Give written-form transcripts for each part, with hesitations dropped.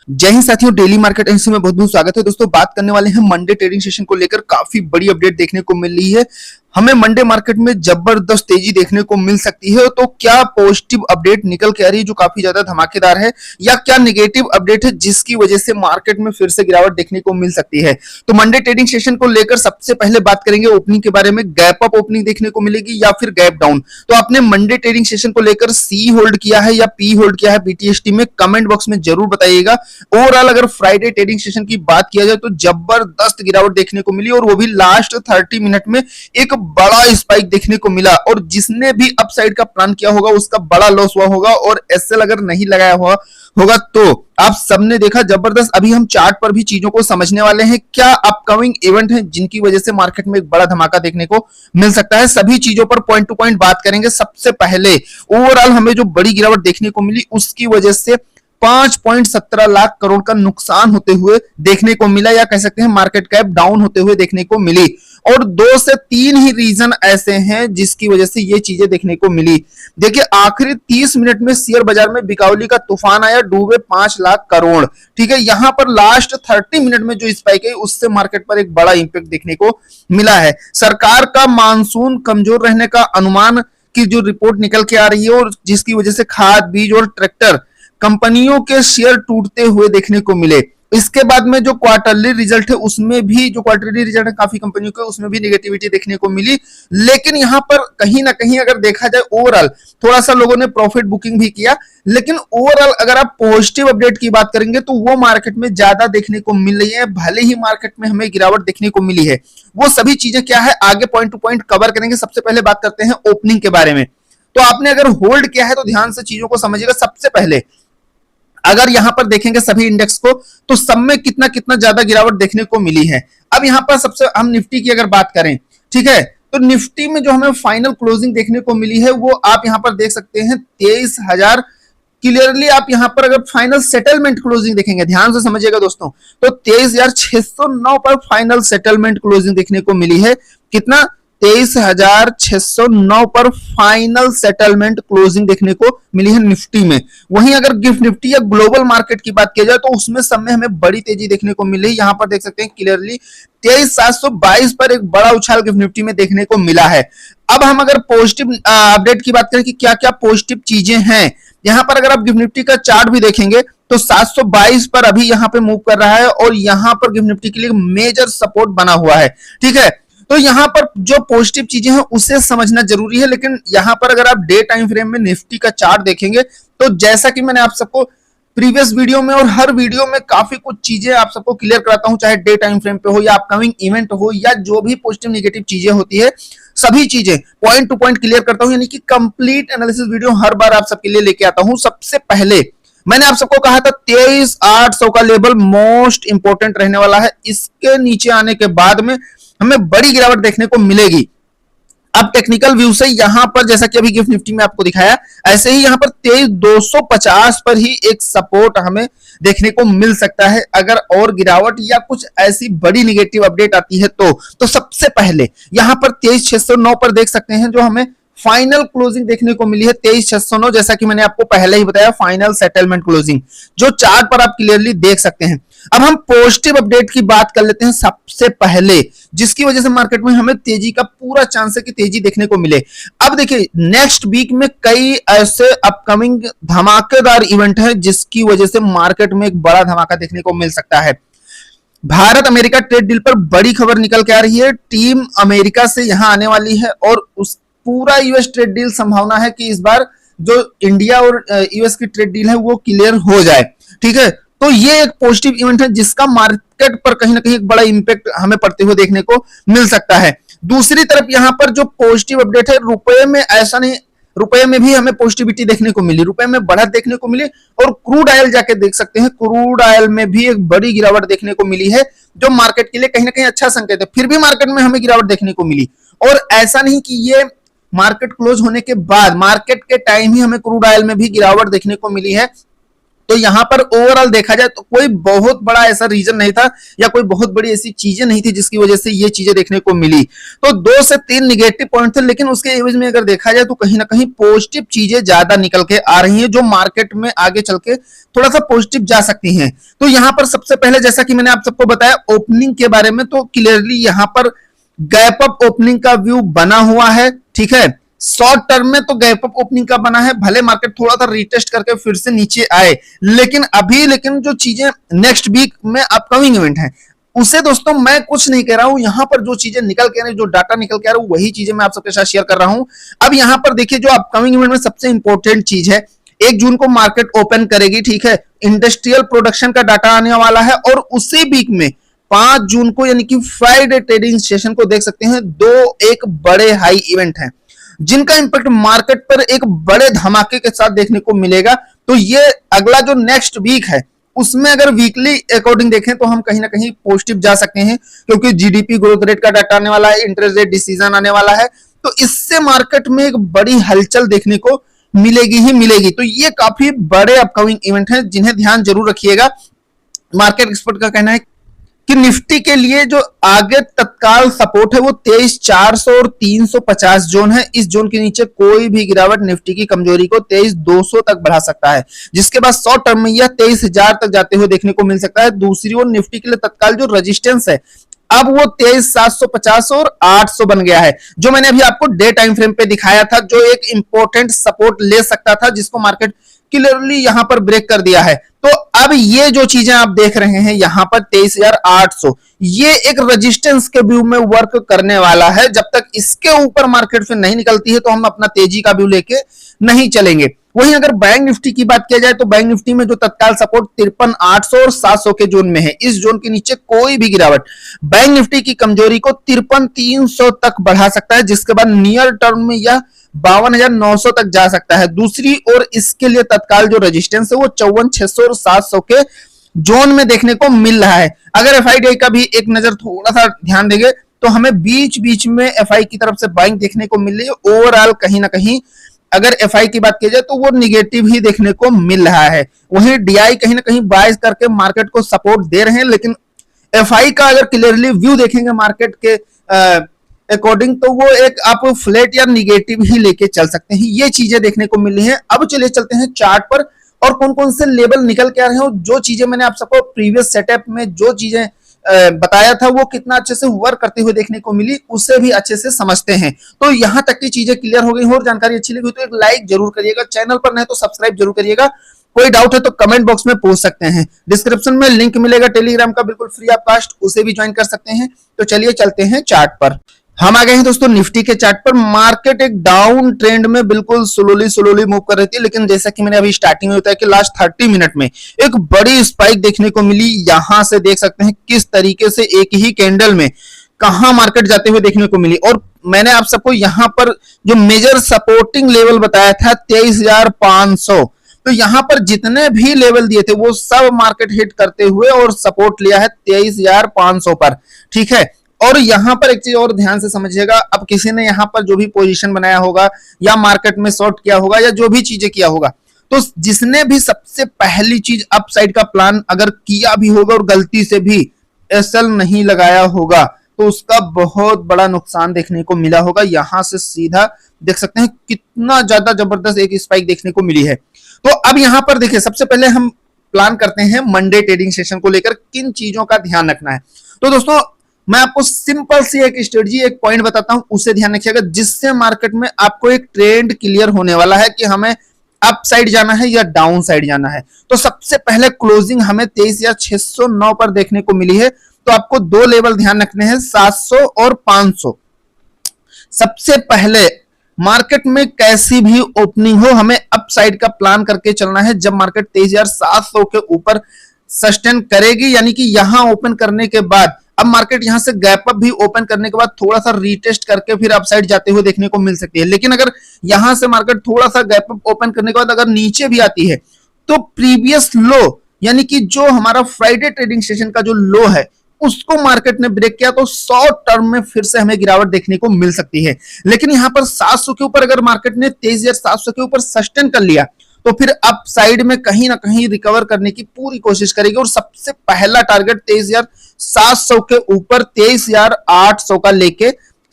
जय हिंद साथियों, daily market analysis में बहुत बहुत स्वागत है। दोस्तों, बात करने वाले हैं मंडे ट्रेडिंग सेशन को लेकर। काफी बड़ी अपडेट देखने को मिल रही है। हमें मंडे मार्केट में जबरदस्त तेजी देखने को मिल सकती है। तो क्या पॉजिटिव अपडेट निकल के आ रही है जो काफी ज्यादा धमाकेदार है, या क्या नेगेटिव अपडेट है जिसकी वजह से मार्केट में फिर से गिरावट देखने को मिल सकती है। तो मंडे ट्रेडिंग सेशन को लेकर सबसे पहले बात करेंगे ओपनिंग के बारे में। गैप अप ओपनिंग देखने को मिलेगी या फिर गैप डाउन। तो आपने मंडे ट्रेडिंग सेशन को लेकर सी होल्ड किया है या पी होल्ड किया है बीटीएसटी में, कमेंट बॉक्स में जरूर बताइएगा। ओवरऑल अगर फ्राइडे ट्रेडिंग सेशन की बात किया जाए तो जबरदस्त गिरावट देखने को मिली, और वो भी लास्ट 30 मिनट में एक बड़ा स्पाइक देखने को मिला। और जिसने भी अपसाइड का प्लान किया होगा उसका बड़ा लॉस हुआ होगा, और एसएल अगर नहीं लगाया हुआ होगा तो आप सबने देखा जबरदस्त। अभी हम चार्ट पर भी चीजों को समझने वाले हैं, क्या अपकमिंग इवेंट है जिनकी वजह से मार्केट में एक बड़ा धमाका देखने को मिल सकता है। सभी चीजों पर पॉइंट टू पॉइंट बात करेंगे। सबसे पहले ओवरऑल हमें जो बड़ी गिरावट देखने को मिली उसकी वजह से 5.17 लाख करोड़ का नुकसान होते हुए देखने को मिला, या कह सकते हैं मार्केट कैप डाउन होते हुए देखने को मिली। और 2 से 3 ही रीजन ऐसे हैं जिसकी वजह से ये चीजें देखने को मिली। देखिए, आखिरी 30 मिनट में शेयर बाजार में बिकावली का तूफान आया, डूबे 5 लाख करोड़। ठीक है, यहां पर लास्ट 30 मिनट में जो स्पाइक है उससे मार्केट पर एक बड़ा इंपैक्ट देखने को मिला है। सरकार का मानसून कमजोर रहने का अनुमान की जो रिपोर्ट निकल के आ रही है, और जिसकी वजह से खाद बीज और ट्रैक्टर कंपनियों के शेयर टूटते हुए देखने को मिले। इसके बाद में जो क्वार्टरली रिजल्ट है उसमें भी, जो क्वार्टरली रिजल्ट है काफी कंपनियों के, उसमें भी नेगेटिविटी देखने को मिली। लेकिन यहां पर कहीं ना कहीं अगर देखा जाए ओवरऑल थोड़ा सा लोगों ने प्रॉफिट बुकिंग भी किया। लेकिन ओवरऑल अगर आप पॉजिटिव अपडेट की बात करेंगे तो वो मार्केट में ज्यादा देखने को मिल रही है। भले ही मार्केट में हमें गिरावट देखने को मिली है, वो सभी चीजें क्या है आगे पॉइंट टू पॉइंट कवर करेंगे। सबसे पहले बात करते हैं ओपनिंग के बारे में। तो आपने अगर होल्ड किया है तो ध्यान से चीजों को समझिएगा। सबसे पहले अगर यहां पर देखेंगे सभी इंडेक्स को तो सब में कितना कितना ज्यादा गिरावट देखने को मिली है। अब यहां पर सबसे हम निफ्टी की अगर बात करें, ठीक है, तो निफ्टी में जो हमें फाइनल क्लोजिंग देखने को मिली है वो आप यहां पर देख सकते हैं 23,000। क्लियरली आप यहां पर अगर फाइनल सेटलमेंट क्लोजिंग देखेंगे, ध्यान से समझिएगा दोस्तों, तो 23,609 पर फाइनल सेटलमेंट क्लोजिंग देखने को मिली है। कितना? 23,609 पर फाइनल सेटलमेंट क्लोजिंग देखने को मिली है निफ्टी में। वहीं अगर गिफ्ट निफ्टी या ग्लोबल मार्केट की बात किया जाए तो उसमें सब में हमें बड़ी तेजी देखने को मिली। यहां पर देख सकते हैं क्लियरली 23,722 पर एक बड़ा उछाल गिफ्ट निफ्टी में देखने को मिला है। अब हम अगर पॉजिटिव अपडेट की बात करें कि क्या क्या पॉजिटिव चीजें हैं, यहां पर अगर आप गिफ्ट निफ्टी का चार्ट भी देखेंगे तो 722 पर अभी यहां पे मूव कर रहा है, और यहां पर गिफ्ट निफ्टी के लिए मेजर सपोर्ट बना हुआ है। ठीक है, तो यहां पर जो पॉजिटिव चीजें हैं उसे समझना जरूरी है। लेकिन यहां पर अगर आप डे टाइम फ्रेम में निफ्टी का चार्ट देखेंगे तो जैसा कि मैंने आप सबको प्रीवियस वीडियो में और हर वीडियो में काफी कुछ चीजें आप सबको क्लियर कराता हूं, चाहे डे टाइम फ्रेम पे हो या अपकमिंग इवेंट हो या जो भी पॉजिटिव नेगेटिव चीजें होती है, सभी चीजें पॉइंट टू पॉइंट क्लियर करता हूं। यानी कि कंप्लीट एनालिसिस वीडियो हर बार आप सबके लिए लेके आता हूं। सबसे पहले मैंने आप सबको कहा था 23,800 का लेवल मोस्ट इंपोर्टेंट रहने वाला है। इसके नीचे आने के बाद में हमें बड़ी गिरावट देखने को मिलेगी। अब टेक्निकल व्यू से यहां पर जैसा कि अभी गिफ्ट निफ्टी में आपको दिखाया, ऐसे ही यहां पर 23,250 पर ही एक सपोर्ट हमें देखने को मिल सकता है। अगर और गिरावट या कुछ ऐसी बड़ी नेगेटिव अपडेट आती है तो सबसे पहले यहां पर 23,609 पर देख सकते हैं जो हमें फाइनल क्लोजिंग देखने को मिली है 23,609। जैसा कि मैंने आपको पहले ही बताया, फाइनल सेटलमेंट क्लोजिंग जो चार्ट पर आप क्लियरली देख सकते हैं। अब हम पॉजिटिव अपडेट की बात कर लेते हैं सबसे पहले, जिसकी वजह से मार्केट में हमें तेजी का पूरा चांस है कि तेजी देखने को मिले। अब देखिए, नेक्स्ट वीक में कई ऐसे अपकमिंग धमाकेदार इवेंट हैं जिसकी वजह से मार्केट में एक बड़ा धमाका देखने को मिल सकता है। भारत अमेरिका ट्रेड डील पर बड़ी खबर निकल के आ रही है। टीम अमेरिका से यहां आने वाली है, और उस पूरा यूएस ट्रेड डील संभावना है कि इस बार जो इंडिया और यूएस की ट्रेड डील है वो क्लियर हो जाए। ठीक है, तो ये एक पॉजिटिव इवेंट है जिसका मार्केट पर कहीं ना कहीं एक बड़ा इंपैक्ट हमें पड़ते हुए देखने को मिल सकता है। दूसरी तरफ यहां पर जो पॉजिटिव अपडेट है, रुपए में ऐसा नहीं, रुपए में भी हमें पॉजिटिविटी देखने को मिली, रुपए में बढ़त देखने को मिली। और क्रूड ऑयल जाके देख सकते हैं, क्रूड ऑयल में भी एक बड़ी गिरावट देखने को मिली है जो मार्केट के लिए कहीं ना कहीं अच्छा संकेत है। फिर भी मार्केट में हमें गिरावट देखने को मिली, और ऐसा नहीं कि ये मार्केट क्लोज होने के बाद, मार्केट के टाइम ही हमें क्रूड ऑयल में भी गिरावट देखने को मिली है। तो यहां पर ओवरऑल देखा जाए तो कोई बहुत बड़ा ऐसा रीजन नहीं था या कोई बहुत बड़ी ऐसी चीजें नहीं थी जिसकी वजह से ये चीजें देखने को मिली। तो 2 से 3 निगेटिव पॉइंट थे, लेकिन उसके एवज में अगर देखा जाए तो कहीं ना कहीं पॉजिटिव चीजें ज्यादा निकल के आ रही हैं जो मार्केट में आगे चल के थोड़ा सा पॉजिटिव जा सकती हैं। तो यहां पर सबसे पहले जैसा कि मैंने आप सबको बताया ओपनिंग के बारे में, तो क्लियरली यहां पर गैप अप ओपनिंग का व्यू बना हुआ है। ठीक है, शॉर्ट टर्म में तो गैप अप ओपनिंग का बना है, भले मार्केट थोड़ा सा रिटेस्ट करके फिर से नीचे आए, लेकिन जो चीजें नेक्स्ट वीक में अपकमिंग इवेंट है उसे दोस्तों मैं कुछ नहीं कह रहा हूं, यहां पर जो चीजें निकल के आ रही, जो डाटा निकल के आ रहा है वही चीजें मैं आप सबके साथ शेयर कर रहा हूं। अब यहां पर देखिए जो अपकमिंग इवेंट में सबसे इंपॉर्टेंट चीज है, 1 जून को मार्केट ओपन करेगी। ठीक है, इंडस्ट्रियल प्रोडक्शन का डाटा आने वाला है और उसी वीक में 5 जून को यानी कि फ्राइडे ट्रेडिंग सेशन को देख सकते हैं, एक बड़े हाई इवेंट हैं जिनका इंपैक्ट मार्केट पर एक बड़े धमाके के साथ देखने को मिलेगा। तो ये अगला जो नेक्स्ट वीक है उसमें अगर वीकली अकॉर्डिंग देखें तो हम कहीं ना कहीं पॉजिटिव जा सकते हैं, क्योंकि जीडीपी ग्रोथ रेट का डाटा आने वाला है, इंटरेस्ट रेट डिसीजन आने वाला है, तो इससे मार्केट में एक बड़ी हलचल देखने को मिलेगी ही मिलेगी। तो ये काफी बड़े अपकमिंग इवेंट हैं जिन्हें ध्यान जरूर रखिएगा। मार्केट एक्सपर्ट का कहना है कि निफ्टी के लिए जो आगे तत्काल सपोर्ट है वो 23,400 और 350 जोन है। इस जोन के नीचे कोई भी गिरावट निफ्टी की कमजोरी को 23,200 तक बढ़ा सकता है, जिसके बाद शॉर्ट टर्म में यह 23,000 तक जाते हुए देखने को मिल सकता है। दूसरी ओर निफ्टी के लिए तत्काल जो रेजिस्टेंस है अब वो 23,750 और 800 बन गया है, जो मैंने अभी आपको डे टाइम फ्रेम पे दिखाया था, जो एक इंपॉर्टेंट सपोर्ट ले सकता था जिसको मार्केट क्लियरली यहां पर ब्रेक कर दिया है। तो अब ये जो चीजें आप देख रहे हैं यहां पर 23,800, ये एक रेजिस्टेंस के व्यू में वर्क करने वाला है। जब तक इसके ऊपर मार्केट से नहीं निकलती है तो हम अपना तेजी का व्यू लेके नहीं चलेंगे। वहीं अगर बैंक निफ्टी की बात किया जाए तो बैंक निफ्टी में जो तत्काल सपोर्ट 53,800 और 700 के जोन में है, इस जोन के नीचे कोई भी गिरावट बैंक निफ्टी की कमजोरी को 53,300 तक बढ़ा सकता है, जिसके बाद नियर टर्म में यह 52,900 तक जा सकता है। दूसरी ओर इसके लिए तत्काल जो रेजिस्टेंस है वो 54,600 और 700 के जोन में देखने को मिल रहा है। अगर एफआईडी का भी एक नजर थोड़ा सा ध्यान देंगे तो हमें बीच बीच में एफआई की तरफ से बाइंग देखने को मिल रही है। ओवरऑल कहीं ना कहीं अगर एफआई की बात की जाए तो वो निगेटिव ही देखने को मिल रहा है। वहीं डीआई कहीं ना कहीं बाइज करके मार्केट को सपोर्ट दे रहे हैं, लेकिन एफआई का अगर क्लियरली व्यू देखेंगे मार्केट के अकॉर्डिंग तो वो एक आप फ्लैट या निगेटिव ही लेके चल सकते हैं। ये चीजें देखने को मिली हैं। अब चलिए चलते हैं चार्ट पर और कौन कौन से लेवल निकल के आ रहे हैं, जो चीजें मैंने आप सबको प्रीवियस सेटअप में जो चीजें बताया था वो कितना अच्छे से वर्क करते हुए देखने को मिली, उसे भी अच्छे से समझते हैं। तो यहां तक की चीजें क्लियर हो गई और जानकारी अच्छी लगी तो एक लाइक जरूर करिएगा, चैनल पर नहीं तो सब्सक्राइब जरूर करिएगा। कोई डाउट है तो कमेंट बॉक्स में पूछ सकते हैं, डिस्क्रिप्शन में लिंक मिलेगा टेलीग्राम का बिल्कुल फ्री ऑफ कॉस्ट, उसे भी ज्वाइन कर सकते हैं। तो चलिए चलते हैं चार्ट पर। हम आ गए हैं दोस्तों निफ्टी के चार्ट पर। मार्केट एक डाउन ट्रेंड में बिल्कुल स्लोली मूव कर रही थी, लेकिन जैसा कि मैंने अभी स्टार्टिंग में बताया कि लास्ट 30 मिनट में एक बड़ी स्पाइक देखने को मिली। यहां से देख सकते हैं किस तरीके से एक ही कैंडल में कहां मार्केट जाते हुए देखने को मिली। और मैंने आप सबको यहां पर जो मेजर सपोर्टिंग लेवल बताया था 23,500, तो यहां पर जितने भी लेवल दिए थे वो सब मार्केट हिट करते हुए और सपोर्ट लिया है 23,500 पर। ठीक है, और यहां पर एक चीज और ध्यान से समझिएगा, अब किसी ने यहां पर जो भी पोजीशन बनाया होगा या मार्केट में शॉर्ट किया होगा या जो भी चीजें किया होगा, तो जिसने भी सबसे पहली चीज अपसाइड का प्लान अगर किया भी होगा और गलती से भी एसएल नहीं लगाया होगा तो उसका बहुत बड़ा नुकसान देखने को मिला होगा। यहां से सीधा देख सकते हैं कितना ज्यादा जबरदस्त एक स्पाइक देखने को मिली है। तो अब यहां पर देखिए, सबसे पहले हम प्लान करते हैं मंडे ट्रेडिंग सेशन को लेकर किन चीजों का ध्यान रखना है। तो दोस्तों मैं आपको सिंपल सी एक स्ट्रेटजी, एक पॉइंट बताता हूं, उसे ध्यान रखिएगा, जिससे मार्केट में आपको एक ट्रेंड क्लियर होने वाला है कि हमें अप साइड जाना है या डाउन साइड जाना है। तो सबसे पहले क्लोजिंग हमें 23,609 पर देखने को मिली है, तो आपको दो लेवल ध्यान रखने हैं, 700 और 500। सबसे पहले मार्केट में कैसी भी ओपनिंग हो हमें अप साइड का प्लान करके चलना है। जब मार्केट 23,700 के ऊपर सस्टेन करेगी, यानी कि यहां ओपन करने के बाद अब मार्केट यहां से गैप अप भी ओपन करने के बाद थोड़ा सा रीटेस्ट करके फिर अपसाइड जाते हुए देखने को मिल सकती है। लेकिन अगर यहां से मार्केट थोड़ा सा गैप अप ओपन करने के बाद अगर नीचे भी आती है तो प्रीवियस लो, यानी कि जो हमारा फ्राइडे ट्रेडिंग सेशन का जो लो है उसको मार्केट ने ब्रेक किया तो शॉर्ट टर्म में फिर से हमें गिरावट देखने को मिल सकती है। लेकिन यहां पर 700 के ऊपर अगर मार्केट ने 23,700 के ऊपर सस्टेन कर लिया तो फिर अप साइड में कहीं ना कहीं रिकवर करने की पूरी कोशिश करेगी और सबसे पहला टारगेट 23,700 के ऊपर 23,800 का लेके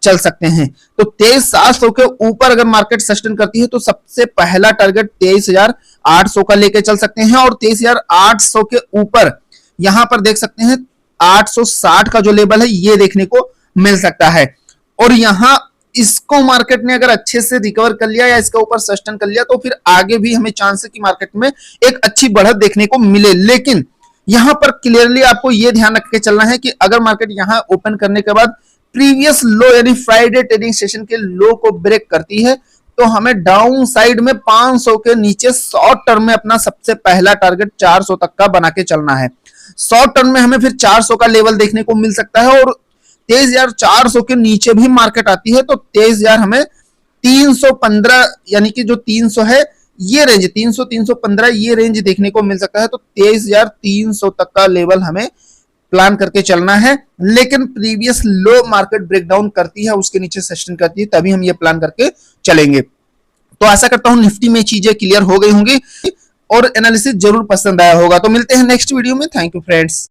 चल सकते हैं। तो 23,700 के ऊपर अगर मार्केट सस्टेन करती है तो सबसे पहला टारगेट 23,800 का लेके चल सकते हैं और 23,800 के ऊपर यहां पर देख सकते हैं 860 का जो लेवल है ये देखने को मिल सकता है। और यहां इसको मार्केट ने अगर अच्छे से रिकवर कर लिया या इसके ऊपर सस्टेन कर लिया तो फिर आगे भी हमें चांस है कि मार्केट में एक अच्छी बढ़त देखने को मिले। लेकिन यहां पर क्लियरली आपको यह ध्यान रख के चलना है कि अगर मार्केट यहां ओपन करने के बाद प्रीवियस लो यानी फ्राइडे ट्रेडिंग सेशन के लो को ब्रेक करती है तो हमें डाउन साइड में 500 के नीचे शॉर्ट टर्म में अपना सबसे पहला टारगेट 400 तक का बना के चलना है। शॉर्ट टर्म में हमें फिर 400 का लेवल देखने को मिल सकता है और 23,400 के नीचे भी मार्केट आती है तो 23,000 हमें 315 यानी कि जो 300 है ये रेंज 300 315 ये रेंज देखने को मिल सकता है। तो 23,300 तक का लेवल हमें प्लान करके चलना है। लेकिन प्रीवियस लो मार्केट ब्रेकडाउन करती है उसके नीचे सस्टेन करती है तभी हम ये प्लान करके चलेंगे। तो आशा करता हूं निफ्टी में चीजें क्लियर हो गई होंगी और एनालिसिस जरूर पसंद आया होगा। तो मिलते हैं नेक्स्ट वीडियो में। Thank you friends.